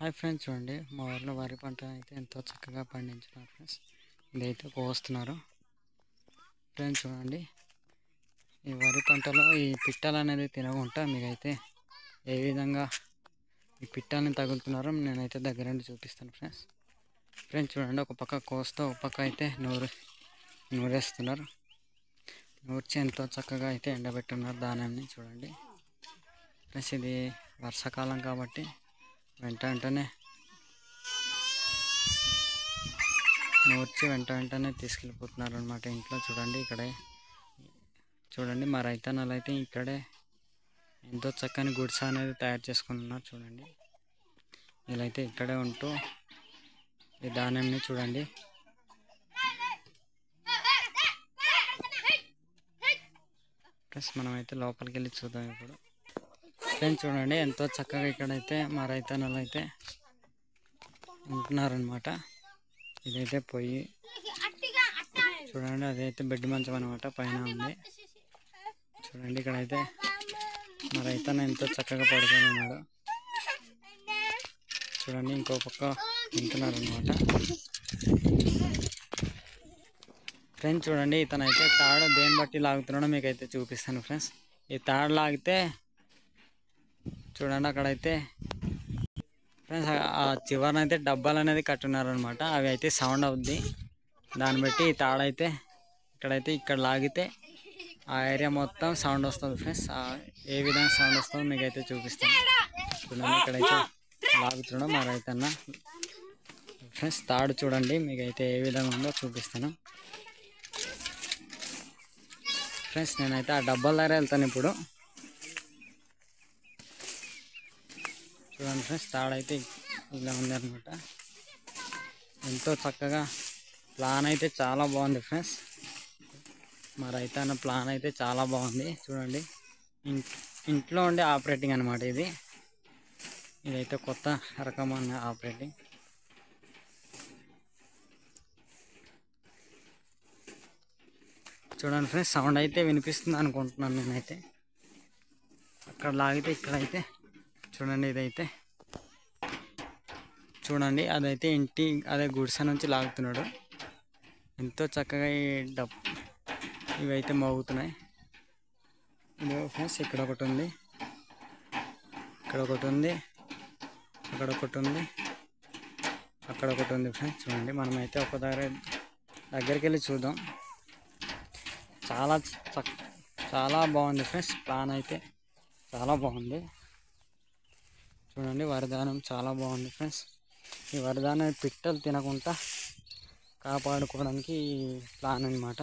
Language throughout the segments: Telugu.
హాయ్ ఫ్రెండ్స్, చూడండి మా ఊర్లో వరి పంట అయితే ఎంతో చక్కగా పండించున్నారు ఫ్రెండ్స్. ఇదైతే కోస్తున్నారు ఫ్రెండ్స్. చూడండి ఈ వరి పంటలో ఈ పిట్టలు అనేది తినకుండా మీకైతే ఏ విధంగా ఈ పిట్టల్ని తగులుతున్నారో నేనైతే దగ్గర నుండి చూపిస్తాను ఫ్రెండ్స్. చూడండి, ఒక పక్క కోస్తూ ఒక పక్క అయితే నూరేస్తున్నారు. నూర్చి ఎంతో చక్కగా అయితే ఎండబెట్టున్నారు ధాన్యాన్ని. చూడండి ఫ్రెండ్స్, ఇది వర్షాకాలం కాబట్టి వెంటనే నూర్చి వెంటనే తీసుకెళ్ళిపోతున్నారు అనమాట ఇంట్లో. చూడండి చూడండి మా రైతన్నలు అయితే ఇక్కడే ఎంతో చక్కని గుడిసె అనేది తయారు చేసుకుంటున్నారు. చూడండి వీళ్ళైతే ఇక్కడే ఉంటూ ఈ ధాన్యాన్ని చూడండి ప్లస్ మనమైతే లోపలికి వెళ్ళి చూద్దాం ఇప్పుడు. ఫ్రెండ్స్ చూడండి ఎంతో చక్కగా ఇక్కడైతే మా రైతన్నలు అయితే ఉంటున్నారనమాట. ఇదైతే పొయ్యి చూడండి, అదైతే బెడ్ మంచం అనమాట, పైన ఉంది. చూడండి ఇక్కడైతే మా రైతన్న ఎంతో చక్కగా పడుకొని ఉన్నాడు. చూడండి ఇంకో పక్క తింటున్నారు అనమాట. ఫ్రెండ్స్ చూడండి, ఇతనైతే తాడు దేని బట్టి లాగుతున్నాడో మీకైతే చూపిస్తాను ఫ్రెండ్స్. ఈ తాడు లాగితే చూడండి అక్కడైతే ఫ్రెండ్స్ ఆ చివరనైతే డబ్బాలు అనేది కట్టున్నారు అనమాట. అవి అయితే సౌండ్ అవుద్ది, దాన్ని బట్టి ఈ తాడైతే ఇక్కడ లాగితే ఆ ఏరియా మొత్తం సౌండ్ వస్తుంది ఫ్రెండ్స్. ఏ విధంగా సౌండ్ వస్తుందో మీకైతే చూపిస్తాను. చూడండి ఇక్కడైతే లాగుతున్నాడు మా రైతన్న ఫ్రెండ్స్. తాడు చూడండి మీకైతే ఏ విధంగా ఉందో చూపిస్తాను ఫ్రెండ్స్. నేనైతే ఆ డబ్బాల దగ్గర వెళ్తాను ఇప్పుడు. చూడండి ఫ్రెండ్స్, తాడైతే ఇలా ఉంది అనమాట. ఎంతో చక్కగా ప్లాన్ అయితే చాలా బాగుంది ఫ్రెండ్స్. మా రైతన్న ప్లాన్ అయితే చాలా బాగుంది. చూడండి ఇంట్లో ఉండే ఆపరేటింగ్ అనమాట ఇదైతే కొత్త రకమైన ఆపరేటింగ్. చూడండి ఫ్రెండ్స్, సౌండ్ అయితే వినిపిస్తుంది అనుకుంటున్నాను నేనైతే. అక్కడ లాగితే ఇక్కడైతే చూడండి, ఇదైతే చూడండి అదైతే అదే గుడిసె నుంచి లాగుతున్నాడు. ఎంతో చక్కగా ఇవైతే మోగుతున్నాయి. ఇదిగో ఫ్రెండ్స్, ఇక్కడ ఒకటి ఉంది, ఇక్కడ ఒకటి ఉంది, అక్కడ ఒకటి ఉంది, అక్కడ ఒకటి ఉంది ఫ్రెండ్స్. చూడండి మనమైతే ఒక దగ్గరికి వెళ్ళి చూద్దాం. చాలా బాగుంది ఫ్రెండ్స్. ప్లాన్ అయితే చాలా బాగుంది. చూడండి వరిధానం చాలా బాగుంది ఫ్రెండ్స్. ఈ వరిధానం పిట్టలు తినకుండా కాపాడుకోవడానికి ఈ ప్లాన్ అనమాట.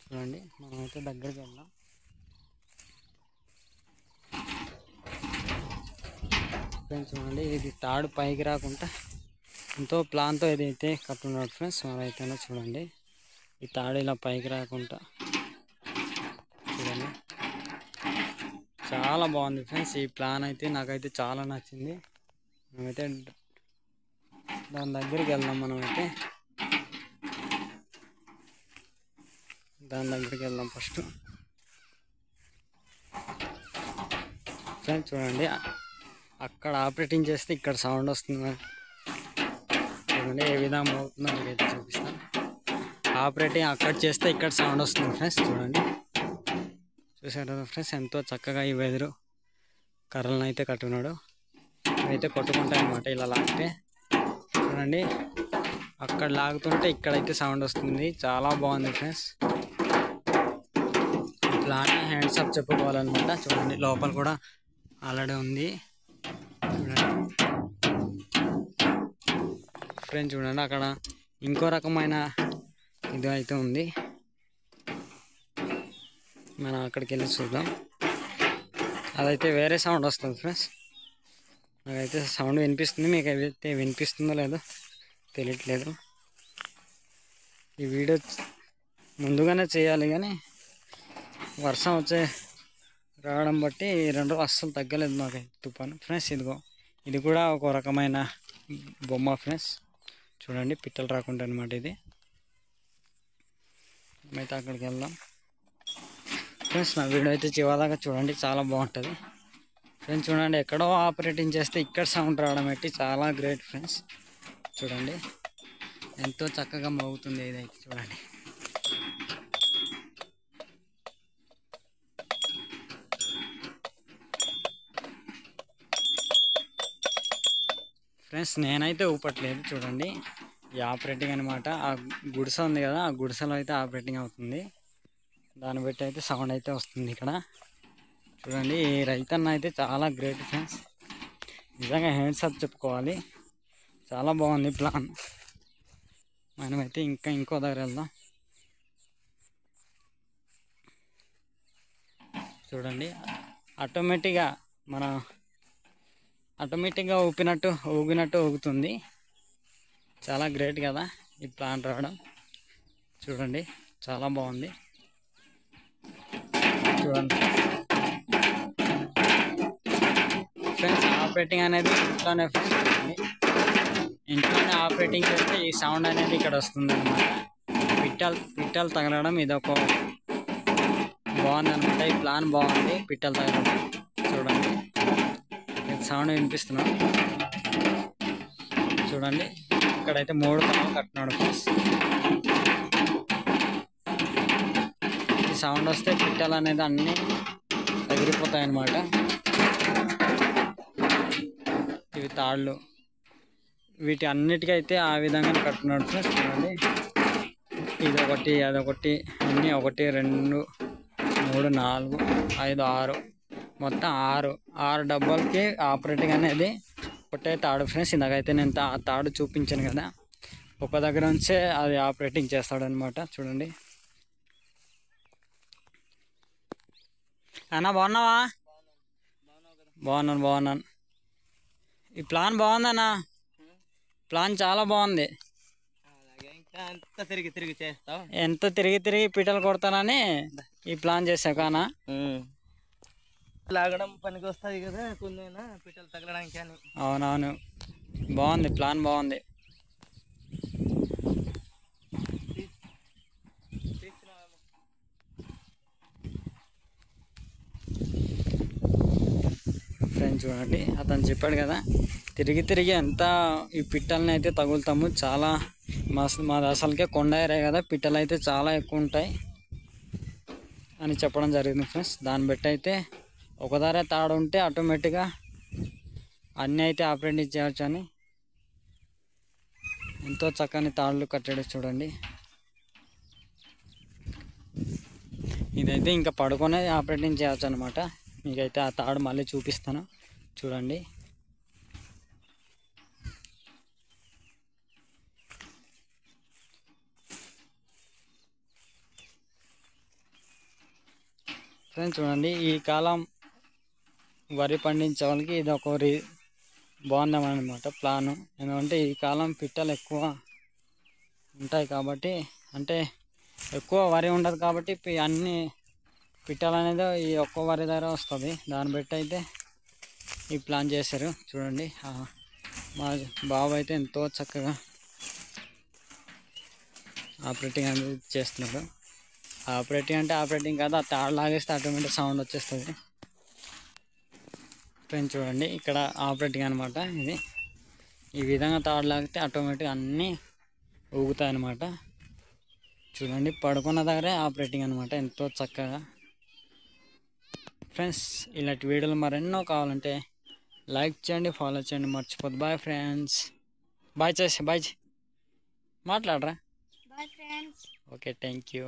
చూడండి మనమైతే దగ్గరికి వెళ్దాం. ఫ్రెండ్స్ చూడండి, ఇది తాడు పైకి రాకుండా ఎంతో ప్లాన్తో ఏదైతే కట్టున్నాడు ఫ్రెండ్స్ మరైతే. చూడండి ఈ తాడు ఇలా పైకి రాకుండా చూడండి చాలా బాగుంది ఫ్రెండ్స్. ఈ ప్లాన్ అయితే నాకైతే చాలా నచ్చింది. మేమైతే దాని దగ్గరికి వెళ్దాం. మనమైతే దాని దగ్గరికి వెళ్దాం ఫస్ట్. ఫ్రెండ్స్ చూడండి, అక్కడ ఆపరేటింగ్ చేస్తే ఇక్కడ సౌండ్ వస్తుంది. చూడండి ఏ విధంగా అవుతుందో మీకైతే చూపిస్తాను. ఆపరేటింగ్ అక్కడ చేస్తే ఇక్కడ సౌండ్ వస్తుంది ఫ్రెండ్స్. చూడండి చూసారు ఫ్రెండ్స్, ఎంతో చక్కగా ఈ వెదురు కర్రలను అయితే కట్టున్నాడు. ఇవైతే కొట్టుకుంటాయి అన్నమాట ఇలా లాగితే. చూడండి అక్కడ లాగుతుంటే ఇక్కడైతే సౌండ్ వస్తుంది. చాలా బాగుంది ఫ్రెండ్స్. ప్లాన్ హ్యాండ్స్ అప్ చెప్పుకోవాలన్నమాట. చూడండి లోపల కూడా ఆల్రెడీ ఉంది. చూడండి ఫ్రెండ్స్, చూడండి అక్కడ ఇంకో రకమైన ఇది అయితే ఉంది. మనం అక్కడికి వెళ్ళి చూద్దాం. అదైతే వేరే సౌండ్ వస్తుంది ఫ్రెండ్స్. నాకైతే సౌండ్ వినిపిస్తుంది, మీకు అయితే వినిపిస్తుందో లేదో తెలియట్లేదు. ఈ వీడియో ముందుగానే చేయాలి కానీ వర్షం రావడం బట్టి 2 రోజులు అస్సలు తగ్గలేదు నాకైతే తుఫాను ఫ్రెండ్స్. ఇది కూడా ఒక రకమైన బొమ్మ ఫ్రెండ్స్. చూడండి పిట్టలు రాకుండా అనమాట ఇది. మేమైతే అక్కడికి వెళ్దాం ఫ్రెండ్స్. నా వీడియో అయితే చివరిదాకా చూడండి, చాలా బాగుంటుంది ఫ్రెండ్స్ చూడండి, ఎక్కడో ఆపరేటింగ్ చేస్తే ఇక్కడ సౌండ్ రావడం పెట్టి చాలా గ్రేట్ ఫ్రెండ్స్. చూడండి ఎంతో చక్కగా మోగుతుంది ఇదైతే. చూడండి ఫ్రెండ్స్, నేనైతే ఊపట్లేదు. చూడండి ఈ ఆపరేటింగ్ అనమాట. ఆ గుడిసె ఉంది కదా, ఆ గుడిసెలో అయితే ఆపరేటింగ్ అవుతుంది. దాన్ని బట్టి అయితే సౌండ్ అయితే వస్తుంది ఇక్కడ. చూడండి ఈ రైతన్న అయితే చాలా గ్రేట్ ఫ్రెండ్స్. నిజంగా హ్యాండ్స్ అప్ చెప్పుకోవాలి. చాలా బాగుంది ప్లాన్. మనమైతే ఇంకో దగ్గర వెళ్దాం. చూడండి ఆటోమేటిక్గా ఊగినట్టు ఊగుతుంది. చాలా గ్రేట్ కదా ఈ ప్లాన్ రావడం. చూడండి చాలా బాగుంది. చూడండి ఫ్రెండ్స్, ఆపరేటింగ్ అనేది ఇంట్లోనే ఫ్రెండ్స్. ఇంట్లోనే ఆపరేటింగ్ చేస్తే ఈ సౌండ్ అనేది ఇక్కడ వస్తుంది అనమాట. పిట్టలు తగలడం ఇదొక బాగుంది అనమాట. ఈ ప్లాన్ బాగుంది, పిట్టలు తగలడం. చూడండి సౌండ్ వినిపిస్తున్నాం. చూడండి ఇక్కడైతే 3 కణాలు కట్టినాడు ఫ్రెండ్స్. ఈ సౌండ్ వస్తే పిట్టలు అనేది అన్నీ ఎగిరిపోతాయి అన్నమాట. ఇవి తాళ్ళు. వీటి అన్నిటికైతే ఆ విధంగా కట్టున్నాడు ఫ్రెండ్స్. చూడండి ఇదొకటి అదొకటి అన్నీ 1 2 3 4 5 6 మొత్తం 6 డబ్బాలకి ఆపరేటింగ్ అనేది ఒకటే తాడు ఫ్రెండ్స్. ఇందాకైతే నేను తాడు చూపించాను కదా, ఒక దగ్గర నుంచే అది ఆపరేటింగ్ చేస్తాడు అనమాట. చూడండి అన్నా, బాగున్నావా? బాగున్నాను. ఈ ప్లాన్ బాగుందన్నా. ప్లాన్ చాలా బాగుంది. ఎంత తిరిగి పిట్టలు కొడతానని ఈ ప్లాన్ చేసా కానా. లాగడం పనికి వస్తుంది కదా కొందైనా పిట్టలు తగలడానికి అని. అవునవును, బాగుంది ప్లాన్, బాగుంది. ఫ్రెండ్స్ చూడండి, అతను చెప్పాడు కదా తిరిగి ఎంత ఈ పిట్టల్ని అయితే తగులుతాము. చాలా మాది అసలుకే కొండ ఏరియా కదా, పిట్టలు అయితే చాలా ఎక్కువ ఉంటాయి అని చెప్పడం జరిగింది ఫ్రెండ్స్. దాన్ని బట్టి అయితే ఒకదారే తాడు ఉంటే ఆటోమేటిక్గా అన్నీ అయితే ఆపరేటింగ్ చేయవచ్చు అని ఎంతో చక్కని తాళ్ళు కట్టాడు. చూడండి ఇదైతే ఇంకా పడుకొనే ఆపరేటింగ్ చేయవచ్చు అనమాట. మీకైతే ఆ తాడు మళ్ళీ చూపిస్తాను. చూడండి ఫ్రెండ్స్, చూడండి ఈ కాలం వరి పండించే వాళ్ళకి ఇది ఒక బాగుందన్నమాట ప్లాను. ఎందుకంటే ఈ కాలం పిట్టలు ఎక్కువ ఉంటాయి కాబట్టి, అంటే ఎక్కువ వరి ఉండదు కాబట్టి అన్ని పిట్టలు అనేది ఈ ఒక్క వరి దగ్గర వస్తుంది. దాన్ని బట్టి అయితే ఈ ప్లాన్ చేశారు. చూడండి మా బాబు అయితే ఎంతో చక్కగా ఆపరేటింగ్ అనేది చేస్తున్నాడు. ఆపరేటింగ్ అంటే ఆపరేటింగ్ కాదు, ఆ తాడు లాగేస్తే ఆటోమేటిక్ సౌండ్ వచ్చేస్తుంది. ఫ్రెండ్స్ చూడండి ఇక్కడ ఆపరేటింగ్ అనమాట. ఇది ఈ విధంగా తాడు లాగితే ఆటోమేటిక్ అన్నీ ఊగుతాయి అన్నమాట. చూడండి పడుకున్న దగ్గరే ఆపరేటింగ్ అనమాట, ఎంతో చక్కగా. ఫ్రెండ్స్ ఇలాంటి వీడియోలు మరెన్నో కావాలంటే లైక్ చేయండి, ఫాలో చేయండి, మర్చిపోద్దు. Bye friends. బాయ్ మాట్లాడరా. Bye friends. Okay, thank you.